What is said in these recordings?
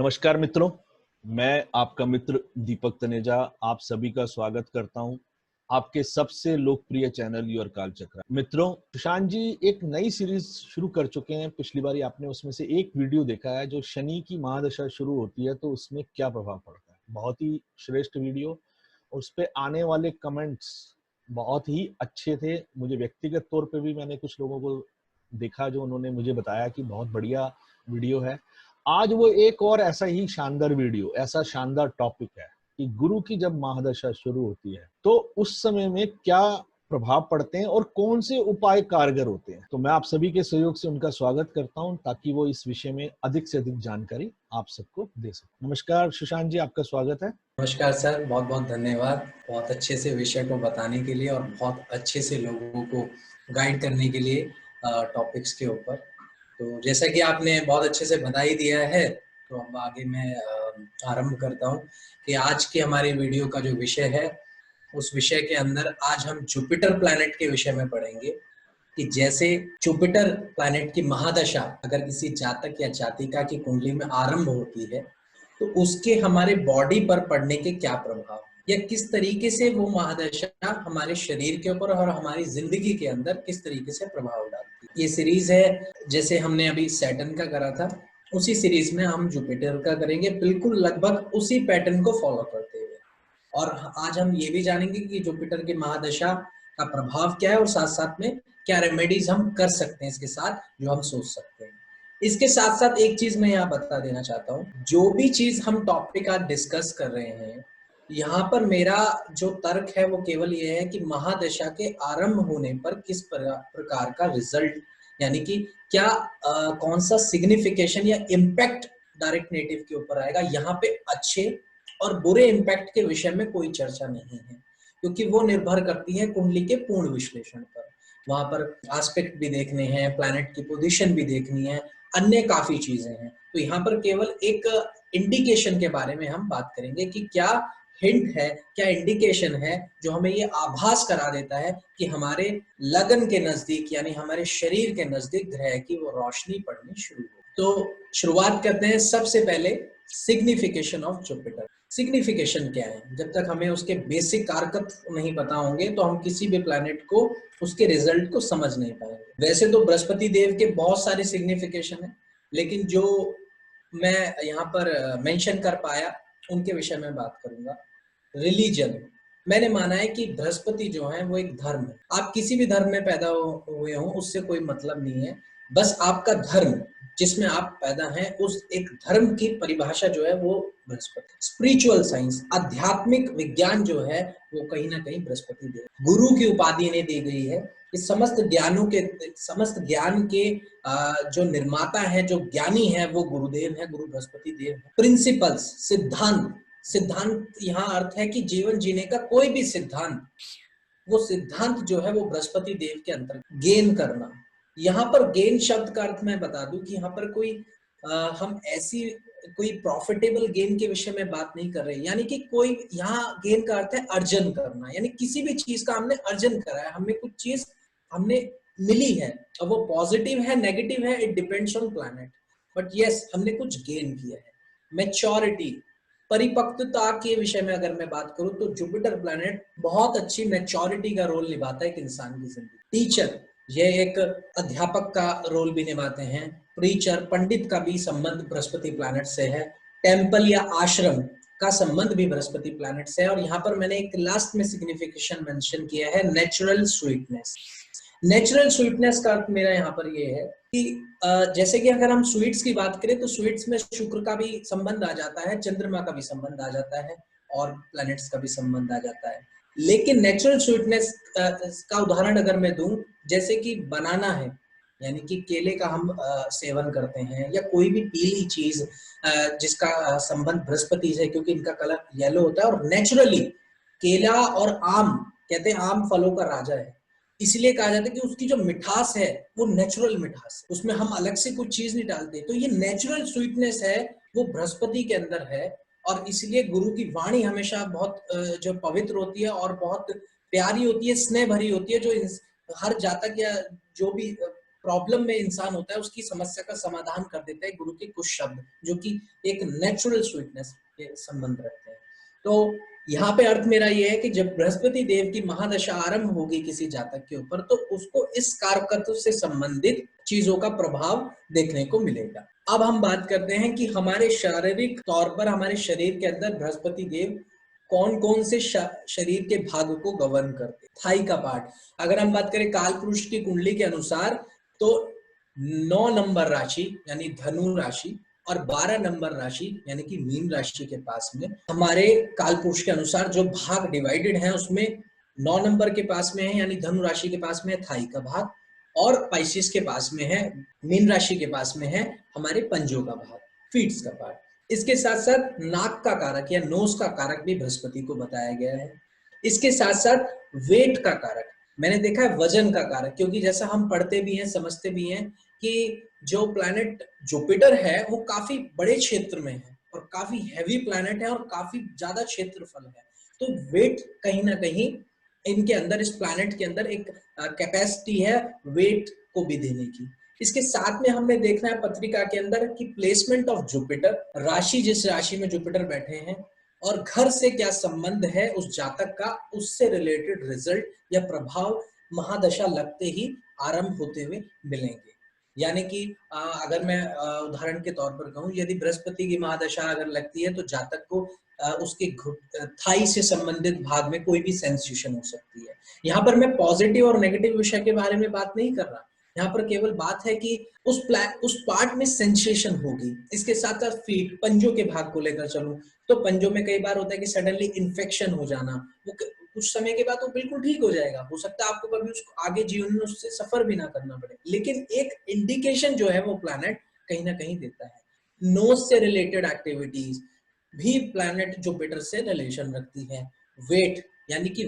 नमस्कार मित्रों, मैं आपका मित्र दीपक तनेजा आप सभी का स्वागत करता हूं आपके सबसे लोकप्रिय चैनल योर काल चक्र। मित्रों, सुशांत जी एक नई सीरीज शुरू कर चुके हैं। पिछली बारी आपने उसमें से एक वीडियो देखा है जो शनि की महादशा शुरू होती है तो उसमें क्या प्रभाव पड़ता है। बहुत ही श्रेष्ठ वीडियो, उस पे आने वाले कमेंट्स बहुत ही अच्छे थे। मुझे व्यक्तिगत तौर पे भी मैंने कुछ लोगों को देखा जो उन्होंने मुझे बताया कि बहुत बढ़िया वीडियो है। आज वो एक और ऐसा ही शानदार वीडियो, ऐसा शानदार टॉपिक है कि गुरु की जब महादशा शुरू होती है तो उस समय में क्या प्रभाव पड़ते हैं और कौन से उपाय कारगर होते हैं। तो मैं आप सभी के सहयोग से उनका स्वागत करता हूं ताकि वो इस विषय में अधिक से अधिक जानकारी आप सबको दे सके। नमस्कार सुशांत जी, आपका स्वागत है। नमस्कार सर, बहुत बहुत धन्यवाद बहुत अच्छे से विषय को बताने के लिए और बहुत अच्छे से लोगों को गाइड करने के लिए टॉपिक्स के ऊपर। तो जैसा कि आपने बहुत अच्छे से बता ही दिया है, तो अब आगे मैं आरंभ करता हूं कि आज के हमारे वीडियो का जो विषय है, उस विषय के अंदर आज हम जुपिटर प्लैनेट के विषय में पढ़ेंगे कि जैसे जुपिटर प्लैनेट की महादशा अगर किसी जातक या जातिका की कुंडली में आरंभ होती है तो उसके हमारे बॉडी पर पड़ने के क्या प्रभाव या किस तरीके से वो महादशा हमारे शरीर के ऊपर और हमारी जिंदगी के अंदर किस तरीके से प्रभाव डालती है। ये सीरीज है, जैसे हमने अभी सैटर्न का करा था उसी सीरीज में हम जुपिटर का करेंगे, बिल्कुल लगभग उसी पैटर्न को फॉलो करते हुए। और आज हम ये भी जानेंगे कि जुपिटर की महादशा का प्रभाव क्या है और साथ साथ में क्या रेमेडीज हम कर सकते हैं इसके साथ, जो हम सोच सकते हैं। इसके साथ साथ एक चीज मैं यहाँ बता देना चाहता हूँ, जो भी चीज हम टॉपिक आज डिस्कस कर रहे हैं, यहाँ पर मेरा जो तर्क है वो केवल ये है कि महादशा के आरंभ होने पर किस प्रकार का रिजल्ट, यानी कि क्या कौन सा सिग्निफिकेशन या इम्पैक्ट डायरेक्ट नेटिव के ऊपर आएगा। यहाँ पे अच्छे और बुरे इम्पैक्ट के विषय में कोई चर्चा नहीं है, क्योंकि वो निर्भर करती है कुंडली के पूर्ण विश्लेषण पर। वहां पर एस्पेक्ट भी देखने हैं, प्लैनेट की पोजीशन भी देखनी है, अन्य काफी चीजें हैं। तो यहाँ पर केवल एक इंडिकेशन के बारे में हम बात करेंगे कि क्या हिंट है, क्या इंडिकेशन है जो हमें ये आभास करा देता है कि हमारे लगन के नजदीक यानी हमारे शरीर के नजदीक ग्रह की वो रोशनी पड़नी शुरू हो। तो शुरुआत करते हैं सबसे पहले सिग्निफिकेशन ऑफ जुपिटर। सिग्निफिकेशन क्या है? जब तक हमें उसके बेसिक कारकत्व नहीं पता होंगे तो हम किसी भी प्लैनेट को उसके रिजल्ट को समझ नहीं पाएंगे। वैसे तो बृहस्पति देव के बहुत सारे सिग्निफिकेशन है, लेकिन जो मैं यहाँ पर मेंशन कर पाया उनके विषय में बात करूंगा। रिलीजन, मैंने माना है कि बृहस्पति जो है वो एक धर्म है। आप किसी भी धर्म में पैदा हुए हो उससे कोई मतलब नहीं है, बस आपका धर्म जिसमें आप पैदा हैं उस एक धर्म की परिभाषा जो है वो बृहस्पति। स्पिरिचुअल साइंस, आध्यात्मिक विज्ञान जो है वो कहीं ना कहीं बृहस्पति देव। गुरु की उपाधि इन्हें दी गई है कि समस्त ज्ञान के जो निर्माता है, जो ज्ञानी है वो गुरुदेव है, गुरु बृहस्पति देव है। प्रिंसिपल्स, सिद्धांत यहाँ अर्थ है कि जीवन जीने का कोई भी सिद्धांत, वो सिद्धांत जो है वो बृहस्पति देव के अंतर्गत। गेन करना, यहाँ पर गेन शब्द का अर्थ मैं बता दूं कि यहाँ पर कोई हम ऐसी कोई प्रॉफिटेबल गेन के विषय में बात नहीं कर रहे, यानी कि कोई यहाँ गेन का अर्थ है अर्जन करना, यानी किसी भी चीज का हमने अर्जन करा है, हमें कुछ चीज हमने मिली है, और वो पॉजिटिव है नेगेटिव है, it depends on planet, but yes हमने कुछ गेन किया है। मैच्योरिटी, परिपक्वता के विषय में अगर मैं बात करूं तो जुपिटर प्लैनेट बहुत अच्छी मैच्योरिटी का रोल निभाता है एक इंसान की जिंदगी। टीचर, यह एक अध्यापक का रोल भी निभाते हैं। प्रीचर, पंडित का भी संबंध बृहस्पति प्लैनेट से है। टेम्पल या आश्रम का संबंध भी बृहस्पति प्लैनेट से है। और यहाँ पर मैंने एक लास्ट में सिग्निफिकेशन मेंशन किया है, नेचुरल स्वीटनेस। नेचुरल स्वीटनेस का अर्थ मेरा यहाँ पर ये है कि जैसे कि अगर हम स्वीट्स की बात करें तो स्वीट्स में शुक्र का भी संबंध आ जाता है, चंद्रमा का भी संबंध आ जाता है और प्लैनेट्स का भी संबंध आ जाता है। लेकिन नेचुरल स्वीटनेस का उदाहरण अगर मैं दूं, जैसे कि बनाना है, यानी कि केले का हम सेवन करते हैं, या कोई भी पीली चीज जिसका संबंध बृहस्पति से, क्योंकि इनका कलर येलो होता है। और नेचुरली केला और आम, कहते हैं आम फलों का राजा है, इसलिए कहा जाता है कि उसकी जो मिठास है वो नेचुरल मिठास है, उसमें हम अलग से कुछ चीज नहीं डालते। तो ये नेचुरल स्वीटनेस है वो बृहस्पति के अंदर है, और इसलिए गुरु की वाणी हमेशा बहुत जो पवित्र होती है और बहुत प्यारी होती है, स्नेह भरी होती है, जो हर जातक या जो भी प्रॉब्लम में इंसान होता है उसकी समस्या का समाधान कर देता है गुरु के कुछ शब्द, जो कि एक नेचुरल स्वीटनेस के संबंध रखते हैं। तो यहाँ पे अर्थ मेरा ये है कि जब बृहस्पति देव की महादशा आरंभ होगी किसी जातक के ऊपर, तो उसको इस कारकत्व से संबंधित चीजों का प्रभाव देखने को मिलेगा। अब हम बात करते हैं कि हमारे शारीरिक तौर पर हमारे शरीर के अंदर बृहस्पति देव कौन कौन से शरीर के भाग को गवर्न करते हैं। थाई का पार्ट, अगर हम बात करें काल पुरुष की कुंडली के अनुसार, तो 9 नंबर राशि यानी धनु राशि और 12 नंबर राशि यानी कि मीन राशि के पास में हमारे काल पुरुष के अनुसार जो भाग डिवाइडेड है, उसमें 9 नंबर के पास में है यानी धनु राशि के पास में है थाई का भाग, और पाइसिस के पास में है, मीन राशि के पास में है हमारे पंजों का भाग, फीट्स का पार्ट। इसके साथ साथ नाक का कारक या नोज का कारक भी बृहस्पति को बताया गया है। इसके साथ साथ वेट का कारक मैंने देखा है, वजन का कारक, क्योंकि जैसा हम पढ़ते भी हैं समझते भी हैं कि जो प्लैनेट जुपिटर है वो काफी बड़े क्षेत्र में है और काफी हैवी प्लैनेट है और काफी ज्यादा क्षेत्रफल है, तो वेट कहीं ना कहीं इनके अंदर, इस प्लैनेट के अंदर एक कैपेसिटी है वेट को भी देने की। इसके साथ में हमें देखना है पत्रिका के अंदर कि प्लेसमेंट ऑफ जुपिटर, राशि जिस राशि में जुपिटर बैठे हैं और घर से क्या संबंध है उस जातक का, उससे रिलेटेड रिजल्ट या प्रभाव महादशा लगते ही आरंभ होते हुए मिलेंगे। यानी कि अगर मैं उदाहरण के तौर पर कहूं, यदि बृहस्पति की महादशा अगर लगती है तो जातक को उसके थाई से संबंधित भाग में कोई भी सेंसेशन हो सकती है। यहाँ पर मैं पॉजिटिव और नेगेटिव विषय के बारे में बात नहीं कर रहा, यहाँ पर केवल बात है कि उस पार्ट में सेंसेशन होगी। इसके साथ साथ फीट, पंजों के भाग को लेकर चलूं तो पंजों में कई बार होता है कि सडनली इन्फेक्शन हो जाना, वो कुछ समय के बाद वो बिल्कुल ठीक हो जाएगा, हो सकता है आपको कभी उसको आगे जीवन में उससे सफर भी ना करना पड़े, लेकिन एक इंडिकेशन जो है वो प्लैनेट कहीं ना कहीं देता है। नोज से रिलेटेड एक्टिविटीज भी प्लैनेट जुपिटर से रिलेशन रखती है। वेट यानी कि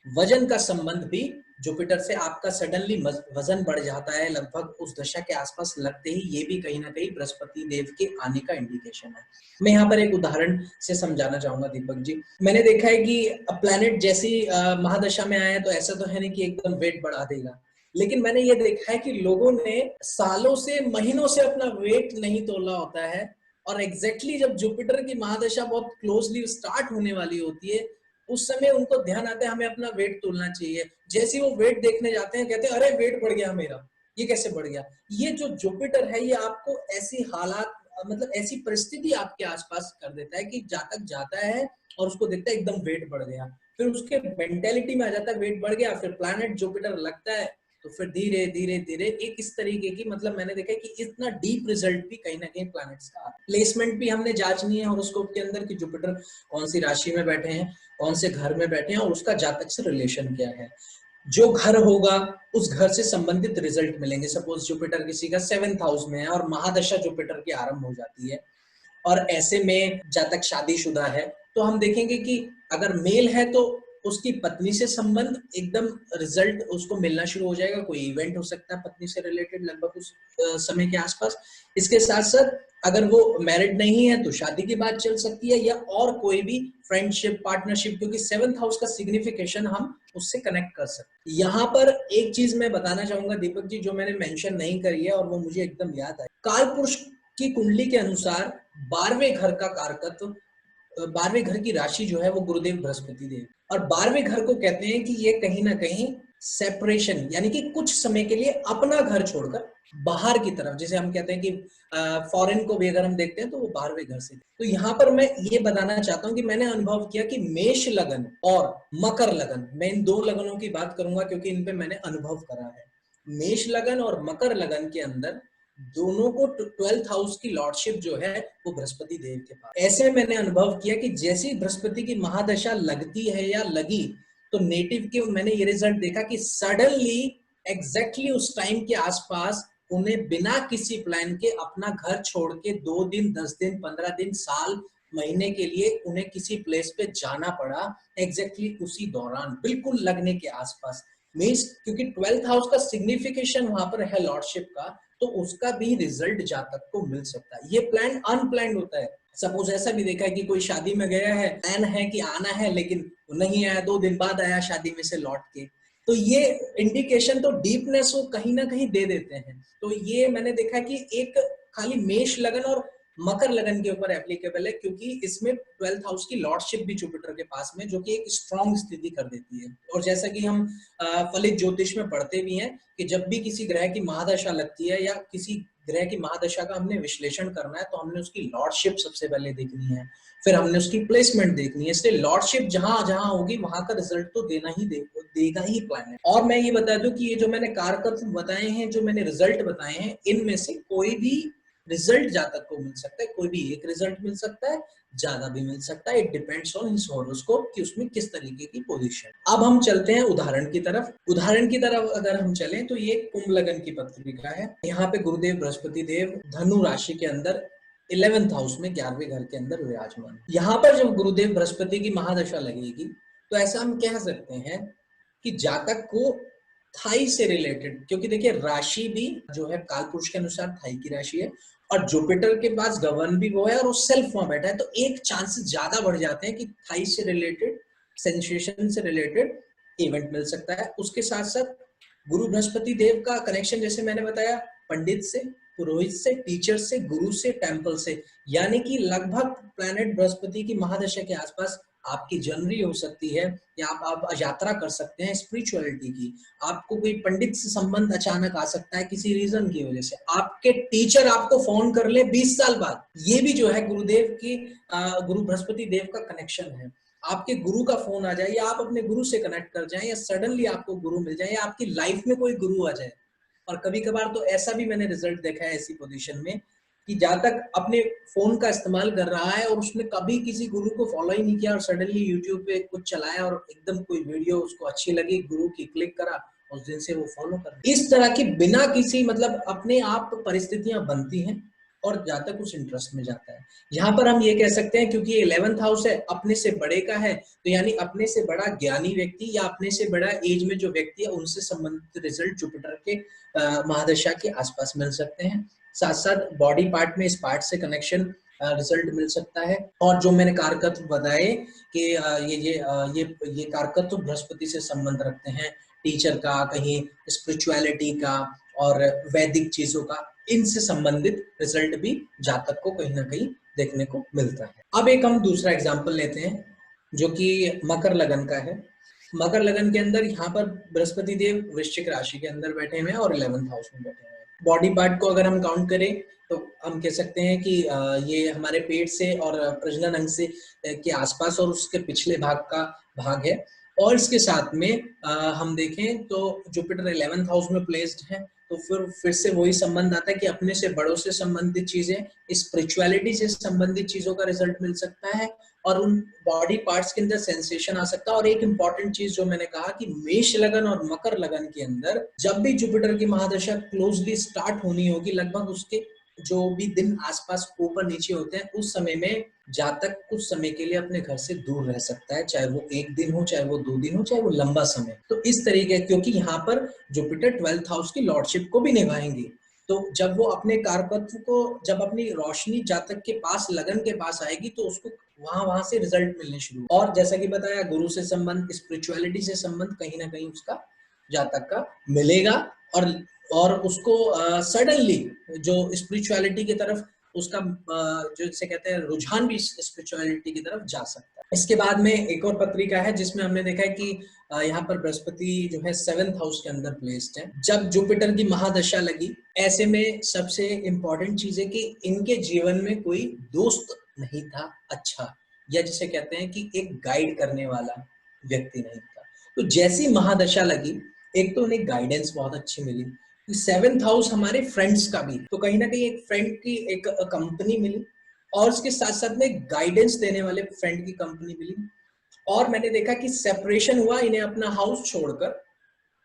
वजन का संबंध भी जुपिटर से, आपका सडनली वजन बढ़ जाता है लगभग उस दशा के आसपास लगते ही, ये भी कहीं ना कहीं बृहस्पति देव के आने का इंडिकेशन है। मैं यहाँ पर एक उदाहरण से समझाना चाहूंगा दीपक जी। मैंने देखा है कि प्लैनेट जैसी महादशा में आया तो ऐसा तो है नहीं कि एकदम वेट बढ़ा देगा, लेकिन मैंने ये देखा है कि लोगों ने सालों से, महीनों से अपना वेट नहीं तोला होता है, और एग्जैक्टली जब जुपिटर की महादशा बहुत क्लोजली स्टार्ट होने वाली होती है, उस समय उनको ध्यान आता है हमें अपना वेट तोलना चाहिए। जैसे वो वेट देखने जाते हैं कहते हैं अरे वेट बढ़ गया मेरा, ये कैसे बढ़ गया। ये जो जुपिटर है ये आपको ऐसी हालात, मतलब ऐसी परिस्थिति आपके आसपास कर देता है कि जातक जाता है और उसको देखता है एकदम वेट बढ़ गया, फिर उसके मेंटेलिटी में आ जाता है वेट बढ़ गया, फिर प्लैनेट जुपिटर लगता है तो फिर धीरे धीरे धीरे एक इस तरीके की, मतलब मैंने देखा कि इतना डीप रिजल्ट भी कहीं ना कहीं प्लैनेट्स का। प्लेसमेंट भी हमने जांचनी है हॉरोस्कोप के अंदर कि जुपिटर कौन सी राशि में बैठे हैं, कौन से घर में बैठे हैं और उसका जातक से रिलेशन क्या है। जो घर होगा उस घर से संबंधित रिजल्ट मिलेंगे। सपोज जुपिटर किसी का 7th हाउस में है और महादशा जुपिटर की आरंभ हो जाती है और ऐसे में जातक शादीशुदा है, तो हम देखेंगे कि अगर मेल है तो उसकी पत्नी से संबंध एकदम रिजल्ट उसको मिलना शुरू हो जाएगा, कोई इवेंट हो सकता है पत्नी से रिलेटेड लगभग उस समय के आसपास। इसके साथ साथ अगर वो मैरिड नहीं है तो शादी की बात चल सकती है, या और कोई भी फ्रेंडशिप, पार्टनरशिप, क्योंकि 7th हाउस का सिग्निफिकेशन हम उससे कनेक्ट कर सकते हैं। यहाँ पर एक चीज मैं बताना चाहूंगा दीपक जी, जो मैंने मेंशन नहीं करी है और वो मुझे एकदम याद आई। काल पुरुष की कुंडली के अनुसार 12वें घर का कारकत्व, 12वें घर की राशि जो है वो गुरुदेव बृहस्पति देव, और 12वें घर को कहते हैं कि ये कहीं ना कहीं सेपरेशन, यानी कि कुछ समय के लिए अपना घर छोड़कर बाहर की तरफ, जैसे हम कहते हैं कि फॉरेन को भी अगर हम देखते हैं तो वो 12वें घर से। तो यहाँ पर मैं ये बताना चाहता हूँ कि मैंने अनुभव किया कि मेष लगन और मकर लगन, मैं इन 2 लगनों की बात करूंगा क्योंकि इन पे मैंने अनुभव करा है। मेष लगन और मकर लगन के अंदर दोनों को 12th हाउस की लॉर्डशिप जो है वो बृहस्पति देव के पास। ऐसे में मैंने अनुभव किया कि जैसी बृहस्पति की महादशा लगती है या लगी तो नेटिव के मैंने ये रिजल्ट देखा कि सडनली एग्जैक्टली उस टाइम के आसपास उन्हें बिना किसी प्लान के अपना घर छोड़ के 2 दिन, 10 दिन, 15 दिन, साल, महीने के लिए उन्हें किसी प्लेस पे जाना पड़ा, एग्जैक्टली उसी दौरान बिल्कुल लगने के आसपास। मीन्स क्योंकि 12th हाउस का सिग्निफिकेशन वहां पर है लॉर्डशिप का, तो उसका भी रिजल्ट जातक को मिल सकता है। ये प्लान अनप्लान्ड होता है। सपोज ऐसा भी देखा है कि कोई शादी में गया है, प्लान है कि आना है लेकिन नहीं आया, 2 दिन बाद आया शादी में से लौट के, तो ये इंडिकेशन तो डीपनेस वो कहीं ना कहीं दे देते हैं। तो ये मैंने देखा कि एक खाली मेष लगन और मकर लगन के ऊपर एप्लीकेबल है, क्योंकि इसमें 12th हाउस की लॉर्डशिप भी जुपिटर के पास में, जो कि एक स्ट्रॉन्ग स्थिति कर देती है। और जैसा कि हम फलित ज्योतिष में पढ़ते भी हैं कि जब भी किसी ग्रह की महादशा लगती है या किसी ग्रह की महादशा का हमने विश्लेषण करना है, तो हमने उसकी लॉर्डशिप सबसे पहले देखनी है, फिर हमने उसकी प्लेसमेंट देखनी है। इसलिए लॉर्डशिप जहां जहां होगी वहां का रिजल्ट तो देगा ही प्लैनेट। और मैं ये बता दूं कि ये जो मैंने कारकत्व बताए हैं, जो मैंने रिजल्ट बताए हैं, इनमें से कोई भी रिजल्ट जातक को मिल सकता है, कोई भी एक रिजल्ट मिल सकता है, ज्यादा भी मिल सकता है। It depends on his horoscope कि उसमें किस तरीके की पोजीशन। अब हम चलते हैं उदाहरण की तरफ। उदाहरण की तरफ अगर हम चलें तो ये कुंभ लगन की पत्रिका है। यहाँ पे गुरुदेव बृहस्पति देव धनु राशि के अंदर 11th हाउस में 11वें घर के अंदर विराजमान। यहाँ पर जब गुरुदेव बृहस्पति की महादशा लगेगी तो ऐसा हम कह सकते हैं कि जातक को थाई से रिलेटेड, क्योंकि देखिए राशि भी जो है कालपुरुष के अनुसार थाई की राशि है और जुपिटर के पास गवर्न भी वो है और वो सेल्फ वहां बैठा है, तो एक चांसेस ज्यादा बढ़ जाते हैं कि थाई से रिलेटेड, सेंसेशन से रिलेटेड इवेंट मिल सकता है। उसके साथ साथ गुरु बृहस्पति देव का कनेक्शन, जैसे मैंने बताया, पंडित से, पुरोहित से, टीचर से, गुरु से, टेम्पल से, यानी कि लगभग प्लैनेट बृहस्पति की महादशा के आसपास आपकी जर्नी हो सकती है या आप यात्रा कर सकते हैं स्पिरिचुअलिटी की। आपको कोई पंडित से संबंध अचानक आ सकता है किसी रीजन की वजह से। आपके टीचर आपको फोन कर ले 20 साल बाद, ये भी जो है गुरुदेव की गुरु बृहस्पति देव का कनेक्शन है। आपके गुरु का फोन आ जाए या आप अपने गुरु से कनेक्ट कर जाएं या सडनली आपको गुरु मिल जाए या आपकी लाइफ में कोई गुरु आ जाए। और कभी कभार तो ऐसा भी मैंने रिजल्ट देखा है ऐसी पोजीशन में कि जातक अपने फोन का इस्तेमाल कर रहा है और उसने कभी किसी गुरु को फॉलो ही नहीं किया और सडनली यूट्यूब पे कुछ चलाया और एकदम कोई वीडियो उसको अच्छी लगी, गुरु की क्लिक करा, उस दिन से वो फॉलो कर रहा है। इस तरह की बिना किसी मतलब अपने आप परिस्थितियां बनती हैं और जातक उस इंटरेस्ट में जाता है। यहाँ पर हम ये कह सकते हैं क्योंकि 11th हाउस है, अपने से बड़े का है, तो यानी अपने से बड़ा ज्ञानी व्यक्ति या अपने से बड़ा एज में जो व्यक्ति है उनसे संबंधित रिजल्ट जुपिटर के महादशा के आसपास मिल सकते हैं। साथ साथ बॉडी पार्ट में इस पार्ट से कनेक्शन रिजल्ट मिल सकता है। और जो मैंने कारकत्व बताए कि ये कारकत्व बृहस्पति से संबंध रखते हैं, टीचर का, कहीं स्पिरिचुअलिटी का और वैदिक चीजों का, इनसे संबंधित रिजल्ट भी जातक को कहीं ना कहीं देखने को मिलता है। अब एक हम दूसरा एग्जाम्पल लेते हैं जो कि मकर लगन का है। मकर लगन के अंदर यहाँ पर बृहस्पति देव वृश्चिक राशि के अंदर बैठे हुए हैं और 11th हाउस में बैठे हुए हैं। बॉडी पार्ट को अगर हम काउंट करें तो हम कह सकते हैं कि ये हमारे पेट से और प्रजनन अंग से के आसपास और उसके पिछले भाग का भाग है। और इसके साथ में हम देखें तो जुपिटर 11th हाउस में प्लेस्ड है, तो फिर से वही संबंध आता है कि अपने से बड़ों से संबंधित चीजें, स्पिरिचुअलिटी से संबंधित चीजों का रिजल्ट मिल सकता है और उन बॉडी पार्ट्स के अंदर सेंसेशन आ सकता है। और एक इंपॉर्टेंट चीज जो मैंने कहा कि मेष लगन और मकर लगन के अंदर जब भी जुपिटर की महादशा क्लोजली स्टार्ट होनी होगी, लगभग उसके जो भी दिन आसपास ऊपर नीचे होते हैं, उस समय में जातक कुछ समय के लिए अपने घर से दूर रह सकता है, चाहे वो एक दिन हो, चाहे वो 2 दिन हो, चाहे वो लंबा समय। तो इस तरीके, क्योंकि यहाँ पर जुपिटर 12th हाउस की लॉर्डशिप को भी निभाएंगे, तो जब वो अपने कारकत्व को, जब अपनी रोशनी जातक के पास, लगन के पास आएगी, तो उसको वहां से रिजल्ट मिलने शुरू। और जैसा कि बताया, गुरु से संबंध, स्पिरिचुअलिटी से संबंध कहीं ना कहीं उसका जातक का मिलेगा और उसको सडनली जो स्पिरिचुअलिटी की तरफ उसका जो जिसे कहते हैं रुझान भी स्पिरिचुअलिटी की तरफ जा सकता है। इसके बाद में एक और पत्रिका है जिसमें हमने देखा है कि यहाँ पर बृहस्पति जो है 7th हाउस के अंदर प्लेस्ड है। जब जुपिटर की महादशा लगी, ऐसे में सबसे इंपॉर्टेंट चीज है कि इनके जीवन में कोई दोस्त नहीं था अच्छा, या जिसे कहते हैं कि एक गाइड करने वाला व्यक्ति नहीं था। तो जैसी महादशा लगी, एक तो उन्हें गाइडेंस बहुत अच्छी मिली। 7th हाउस हमारे फ्रेंड्स का भी, तो कहीं ना कहीं एक फ्रेंड की एक कंपनी मिली और उसके साथ साथ में गाइडेंस देने वाले फ्रेंड की कंपनी मिली। और मैंने देखा कि सेपरेशन हुआ, इन्हें अपना हाउस छोड़कर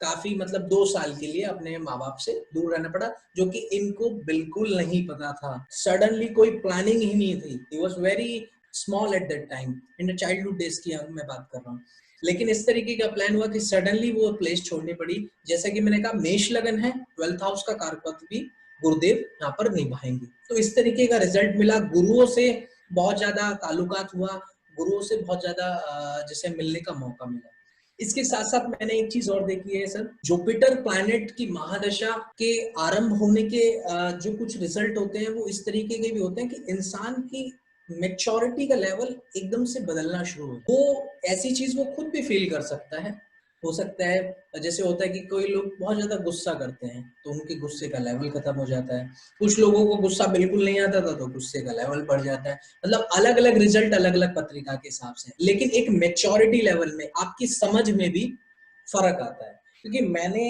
काफी मतलब 2 साल के लिए अपने माँ बाप से दूर रहना पड़ा, जो कि इनको बिल्कुल नहीं पता था। सडनली कोई प्लानिंग ही नहीं थी। He was very small at that time, in childhood days की मैं बात कर रहा हूँ। लेकिन इस तरीके का प्लान हुआ कि सडनली वो प्लेस छोड़नी पड़ी। जैसा कि मैंने कहा, मेष लगन है, 12th हाउस का कारकत्व भी गुरुदेव यहाँ पर निभाएंगे। तो इस तरीके का रिजल्ट मिला। गुरुओं से बहुत ज्यादा ताल्लुकात हुआ, गुरुओं से बहुत ज्यादा जैसे मिलने का मौका मिला। इसके साथ साथ मैंने एक चीज और देखी है सर, जुपिटर प्लैनेट की महादशा के आरंभ होने के जो कुछ रिजल्ट होते हैं वो इस तरीके के भी होते हैं कि इंसान की मेच्योरिटी का लेवल एकदम से बदलना शुरू हो, वो ऐसी चीज वो खुद भी फील कर सकता है। हो सकता है जैसे होता है कि कोई लोग बहुत ज्यादा गुस्सा करते हैं तो उनके गुस्से का लेवल खत्म हो जाता है, कुछ लोगों को गुस्सा बिल्कुल नहीं आता था तो गुस्से का लेवल बढ़ जाता है। मतलब अलग अलग रिजल्ट अलग अलग पत्रिका के हिसाब से, लेकिन एक मेच्योरिटी लेवल में आपकी समझ में भी फर्क आता है। क्योंकि मैंने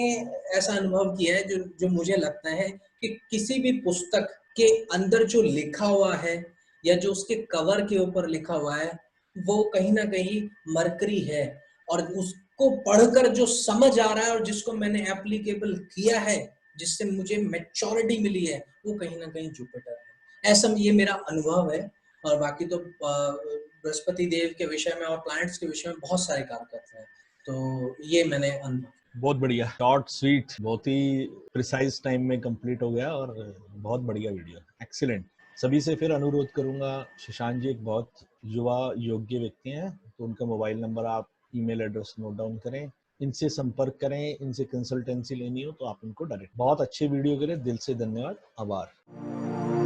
ऐसा अनुभव किया है जो जो मुझे लगता है कि किसी भी पुस्तक के अंदर जो लिखा हुआ है या जो उसके कवर के ऊपर लिखा हुआ है वो कहीं ना कहीं मरकरी है, और उसको पढ़कर जो समझ आ रहा है और जिसको मैंने एप्लीकेबल किया है, जिससे मुझे मैच्योरिटी मिली है, वो कहीं ना कहीं जुपिटर है। ऐसा ये मेरा अनुभव है। और बाकी तो बृहस्पति देव के विषय में और प्लैनेट्स के विषय में बहुत सारे कारकत्व हैं, तो ये मैंने अनुभव। बहुत बढ़िया, शॉर्ट स्वीट, बहुत ही प्रिसाइज टाइम में कंप्लीट हो गया और बहुत बढ़िया वीडियो, एक्सीलेंट। सभी से फिर अनुरोध करूंगा, शशांक जी एक बहुत युवा योग्य व्यक्ति हैं, तो उनका मोबाइल नंबर आप ईमेल एड्रेस नोट डाउन करें, इनसे संपर्क करें, इनसे कंसल्टेंसी लेनी हो तो आप इनको डायरेक्ट। बहुत अच्छे वीडियो के लिए दिल से धन्यवाद, आभार।